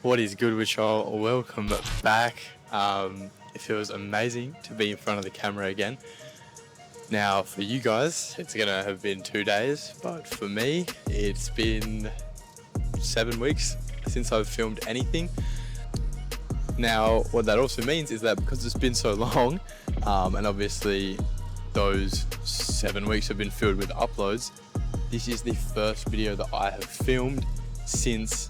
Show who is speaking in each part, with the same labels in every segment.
Speaker 1: What is good, with y'all? Welcome back. It feels amazing to be in front of the camera again. Now, for you guys, it's gonna have been 2 days, but for me, it's been 7 weeks since I've filmed anything. Now, what that also means is that because it's been so long, and obviously those 7 weeks have been filled with uploads, this is the first video that I have filmed since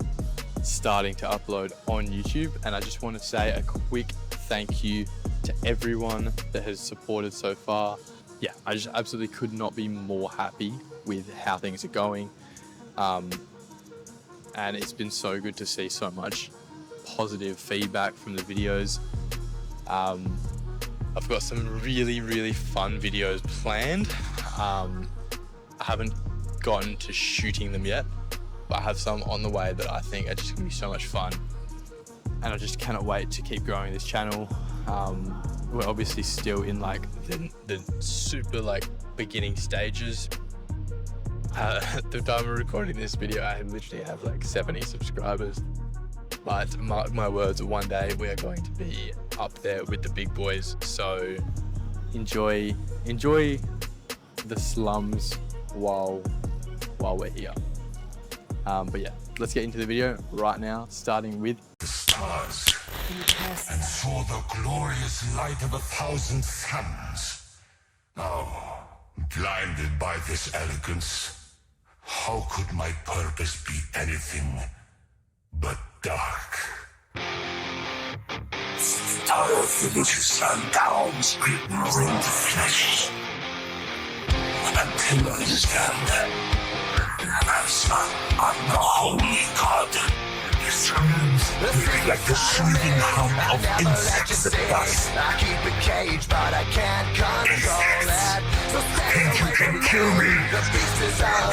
Speaker 1: starting to upload on YouTube. And I just want to say a quick thank you to everyone that has supported so far. Yeah, I just absolutely could not be more happy with how things are going. And it's been so good to see so much positive feedback from the videos. I've got some really fun videos planned. I haven't gotten to shooting them yet, but I have some on the way that I think are just gonna be so much fun, and I just cannot wait to keep growing this channel. We're obviously still in like the super beginning stages. At the time of recording this video, I literally have like 70 subscribers, but mark my words, one day we are going to be up there with the big boys. So enjoy the slums while we're here. But yeah, let's get into the video right now, starting with
Speaker 2: the stars, and saw the glorious light of 1,000 suns. Now, blinded by this elegance, how could my purpose be anything but dark? Star villages sundowns ignoring the flesh, until I understand. As I'm the holy god. His screams like the soothing hum of insects that buzz.
Speaker 3: I keep it caged, but I can't control it. So
Speaker 2: Thankyou can kill me.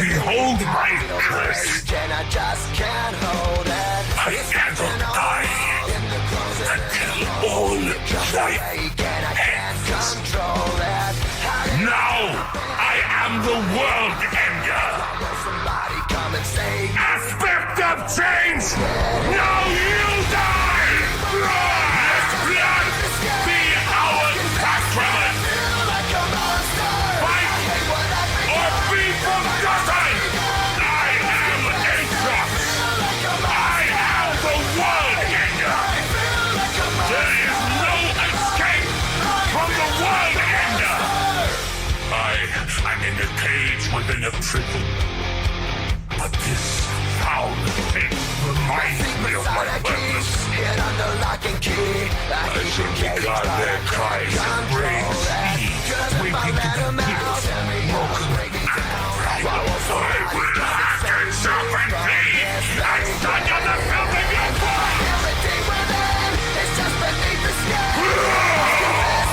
Speaker 2: Behold my curse.
Speaker 3: And I just can't hold it.
Speaker 2: I never die until all life ends.
Speaker 3: Control it.
Speaker 2: Now I am the world ender.
Speaker 3: Somebody come and save me.
Speaker 2: Aspect of change! Now you die! Let blood be our sacrament!
Speaker 3: Like a monster.
Speaker 2: Fight or be forgotten! I am Atrox! I am the world ender! There is no escape from the world ender! I'm in a cage within a prison. But this foul thing reminds me of my purpose.
Speaker 3: Hit under lock and key.
Speaker 2: I should regard their cries as brain speed, waking to the pits, broken and I will laugh and serpent thee, and thunder the filthy uniform!
Speaker 3: Everything within is just beneath the skin.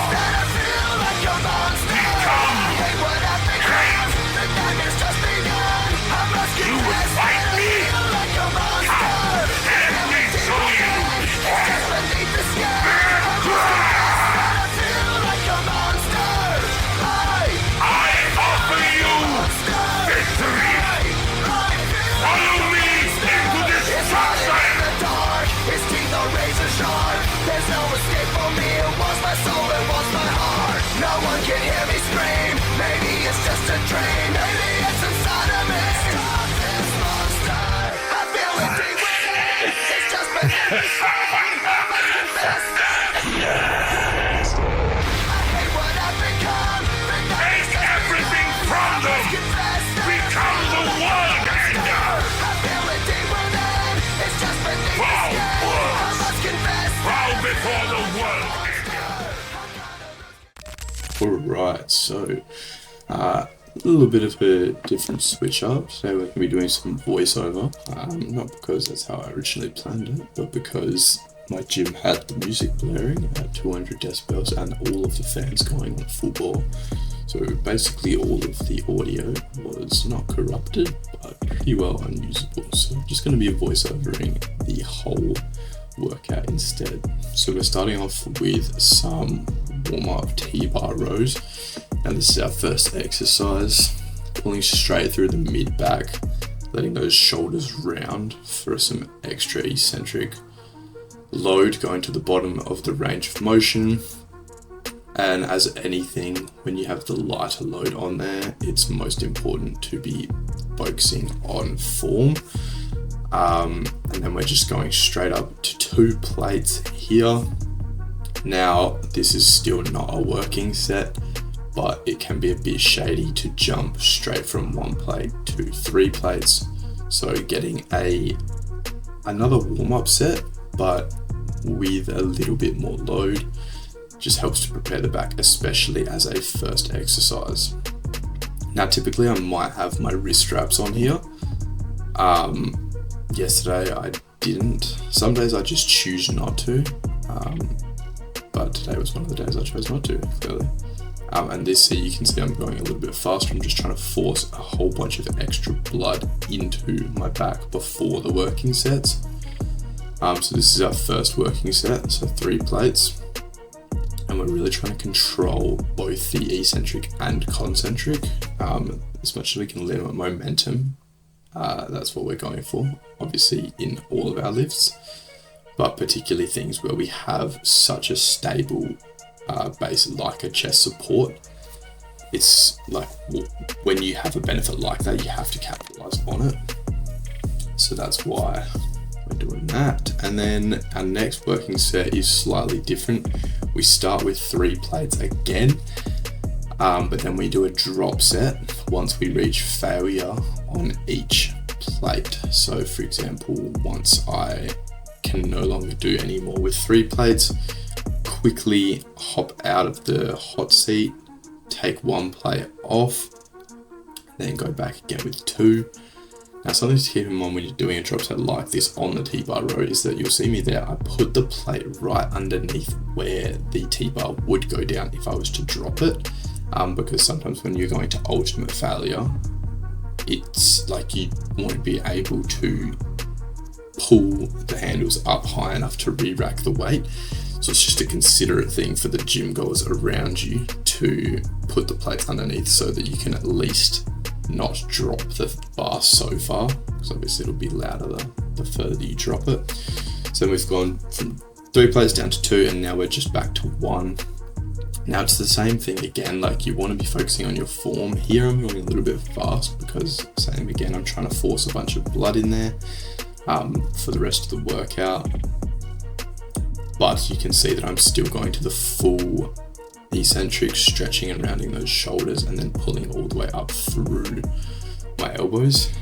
Speaker 3: That I feel like a monster.
Speaker 2: Become
Speaker 3: Hate what I've become. The nightmare's just begun. I must
Speaker 2: you would
Speaker 3: confess.
Speaker 2: fight me?
Speaker 3: Feel like a monster.
Speaker 2: Let me show you!
Speaker 3: Just beneath the skin. I feel like a monster.
Speaker 2: I offer you victory! Follow me into destruction!
Speaker 3: In the dark, his teeth are razor sharp. There's no escape for me. It was my soul, it was my heart. No one can hear me scream. Maybe it's just a dream. Maybe it's inside of me. Stop this monster. I feel it deep within. It's just beneath the skin. I must confess. I hate what I've become. The
Speaker 2: Take everything from them! Become the world ender!
Speaker 3: I feel it deep within. It's just beneath the
Speaker 2: Bow
Speaker 3: skin. I
Speaker 2: words!
Speaker 3: must confess.
Speaker 2: Bow before the world ender!
Speaker 4: Alright, so a little bit of a different switch up. Today we're going to be doing some voiceover, not because that's how I originally planned it, but because my gym had the music blaring at 200 decibels and all of the fans going on full bore. So basically all of the audio was not corrupted, but pretty well unusable. So I'm just going to be voiceovering the whole workout instead. So we're starting off with some warm-up T-bar rows, and this is our first exercise, pulling straight through the mid-back, letting those shoulders round for some extra eccentric load going to the bottom of the range of motion. And as anything, when you have the lighter load on there, it's most important to be focusing on form. And then we're just going straight up to 2 plates here. Now, this is still not a working set, but it can be a bit shady to jump straight from 1 plate to 3 plates. So getting another warm-up set, but with a little bit more load, just helps to prepare the back, especially as a first exercise. Now, typically I might have my wrist straps on here. Yesterday I didn't. Some days I just choose not to. But today was one of the days I chose not to, clearly. And this, so you can see I'm going a little bit faster. I'm just trying to force a whole bunch of extra blood into my back before the working sets. So this is our first working set, so 3 plates. And we're really trying to control both the eccentric and concentric. As much as we can limit momentum, that's what we're going for, obviously in all of our lifts. But particularly things where we have such a stable base like a chest support, it's like when you have a benefit like that, you have to capitalize on it. So that's why we're doing that. And then our next working set is slightly different. We start with 3 plates again, but then we do a drop set once we reach failure on each plate. So for example, once I can no longer do any more with 3 plates, quickly hop out of the hot seat, take 1 plate off, then go back again with 2. Now, something to keep in mind when you're doing a drop set like this on the T-bar row is that you'll see me there, I put the plate right underneath where the T-bar would go down if I was to drop it, because sometimes when you're going to ultimate failure, it's like you won't be able to pull the handles up high enough to re-rack the weight. So it's just a considerate thing for the gym goers around you to put the plates underneath so that you can at least not drop the bar so far, because obviously it'll be louder the further you drop it. So we've gone from 3 plates down to 2, and now we're just back to 1. Now it's the same thing again, like you want to be focusing on your form. Here I'm going a little bit fast because, same again, I'm trying to force a bunch of blood in there for the rest of the workout. But you can see that I'm still going to the full eccentric, stretching and rounding those shoulders and then pulling all the way up through my elbows.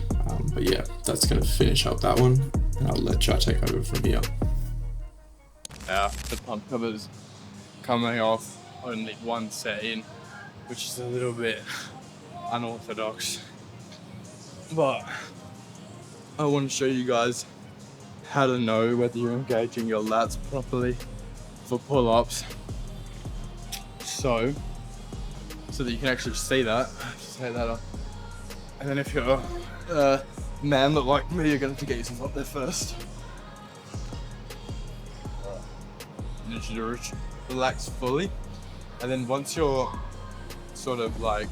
Speaker 4: But yeah, that's going to finish up that one, and I'll let Char take over from here.
Speaker 1: The pump cover's coming off only 1 set in, which is a little bit unorthodox. But I want to show you guys how to know whether you're engaging your lats properly for pull-ups. So that you can actually see that. Just take that off. And then if you're a man that like me, you're going to get yourself up there first. You need to relax fully. And then once you're sort of like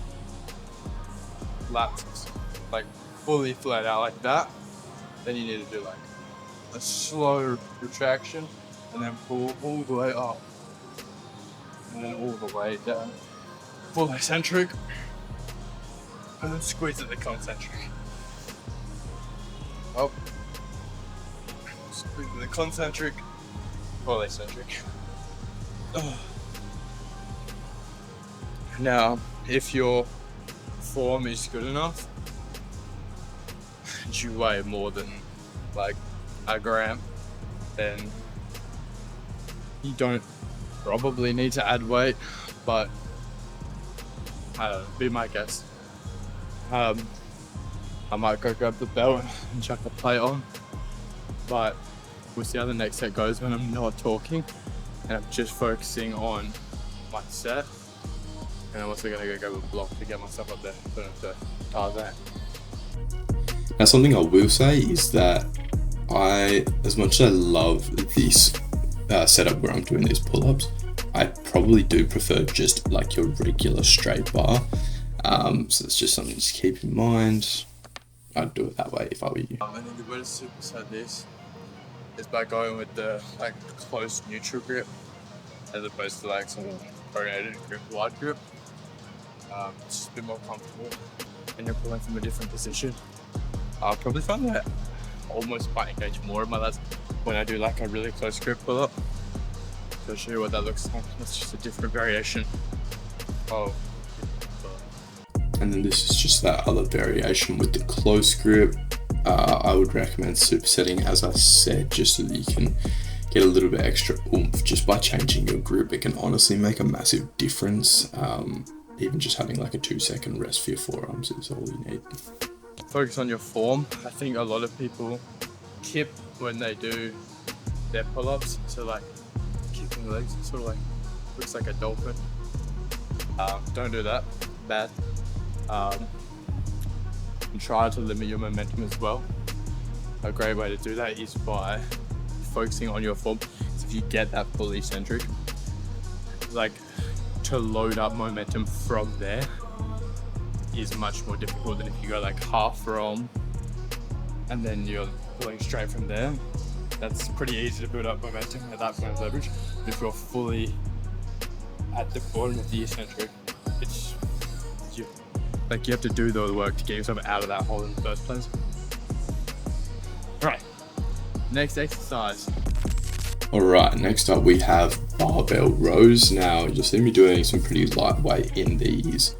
Speaker 1: lats like fully flat out like that, then you need to do like a slow retraction and then pull all the way up and then all the way down. Full eccentric and then squeeze at the concentric. Up. Squeeze at the concentric, full eccentric. Now, if your form is good enough and you weigh more than like a gram, then you don't probably need to add weight, but I don't know, be my guess. I might go grab the belt and chuck the plate on, but we'll see how the next set goes when I'm not talking and I'm just focusing on my set. And I'm also gonna go grab a block to get myself up there. So, that.
Speaker 4: Now, something I will say is that as much as I love this setup where I'm doing these pull-ups, I probably do prefer just like your regular straight bar. So it's just something to keep in mind. I'd do it that way if I were you.
Speaker 1: And then the way to superset this is by going with the like close neutral grip as opposed to like some coordinated grip, wide grip. It's just a bit more comfortable and you're pulling from a different position. I'll probably find that almost might engage more of my lats when I do like a really close grip pull up. So I'll show you what that looks like. That's just a different variation. Oh.
Speaker 4: And then this is just that other variation with the close grip. I would recommend supersetting, as I said, just so that you can get a little bit extra oomph just by changing your grip. It can honestly make a massive difference. Even just having like a 2-second rest for your forearms is all you need.
Speaker 1: Focus on your form. I think a lot of people kip when they do their pull-ups. So like kicking the legs, sort of like looks like a dolphin. Don't do that. Bad. And try to limit your momentum as well. A great way to do that is by focusing on your form. So if you get that full eccentric, like to load up momentum from there is much more difficult than if you go like half roll and then you're pulling straight from there. That's pretty easy to build up momentum at that point of leverage. But if you're fully at the bottom of the eccentric, it's you have to do the work to get yourself out of that hole in the first place. Alright, next exercise.
Speaker 4: Alright, next up we have barbell rows. Now you'll see me doing some pretty lightweight in these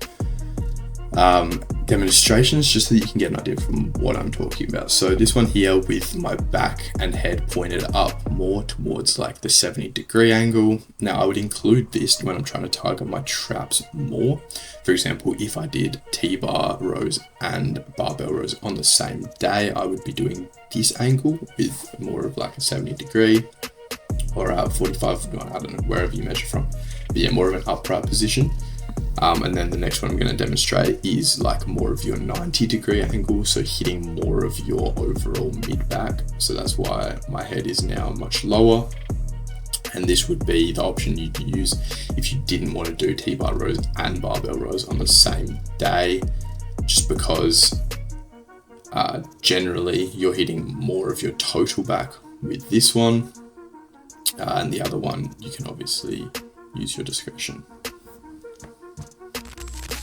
Speaker 4: demonstrations just so that you can get an idea from what I'm talking about. So this one here with my back and head pointed up more towards like the 70-degree angle. Now I would include this when I'm trying to target my traps more. For example, if I did T-bar rows and barbell rows on the same day, I would be doing this angle with more of like a 70-degree or 45, I don't know, wherever you measure from. But yeah, more of an upright position. And then the next one I'm going to demonstrate is like more of your 90-degree angle, so hitting more of your overall mid-back. So that's why my head is now much lower. And this would be the option you'd use if you didn't want to do T-bar rows and barbell rows on the same day, just because generally you're hitting more of your total back with this one. And the other one, you can obviously use your discretion.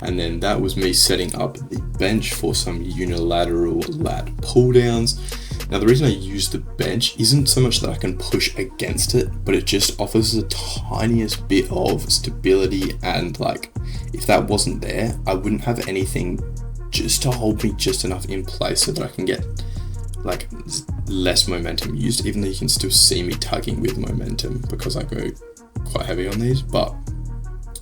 Speaker 4: And then that was me setting up the bench for some unilateral lat pull downs. Now the reason I use the bench isn't so much that I can push against it, but it just offers the tiniest bit of stability, and like if that wasn't there, I wouldn't have anything just to hold me just enough in place so that I can get like less momentum used, even though you can still see me tugging with momentum because I go quite heavy on these. But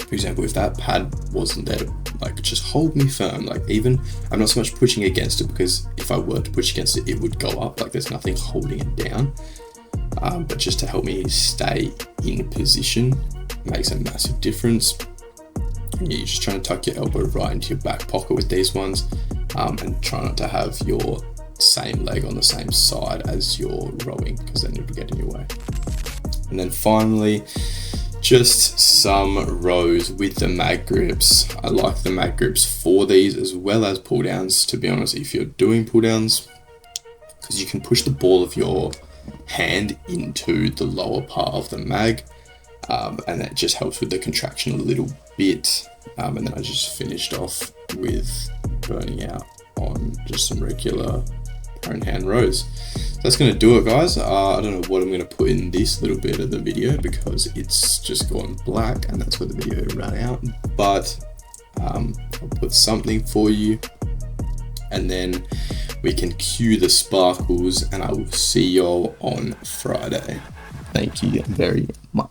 Speaker 4: for example, if that pad wasn't there to like just hold me firm, like even I'm not so much pushing against it, because if I were to push against it, it would go up, like there's nothing holding it down. But just to help me stay in position makes a massive difference. And you're just trying to tuck your elbow right into your back pocket with these ones, and try not to have your same leg on the same side as you're rowing, because then it'll get in your way. And then finally, just some rows with the mag grips. I like the mag grips for these as well as pull downs, to be honest, if you're doing pull downs, because you can push the ball of your hand into the lower part of the mag, and that just helps with the contraction a little bit. And then I just finished off with burning out on just some regular prone hand rows. That's going to do it, guys. I don't know what I'm going to put in this little bit of the video because it's just gone black and that's where the video ran out, but I'll put something for you and then we can cue the sparkles, and I will see y'all on Friday. Thank you very much.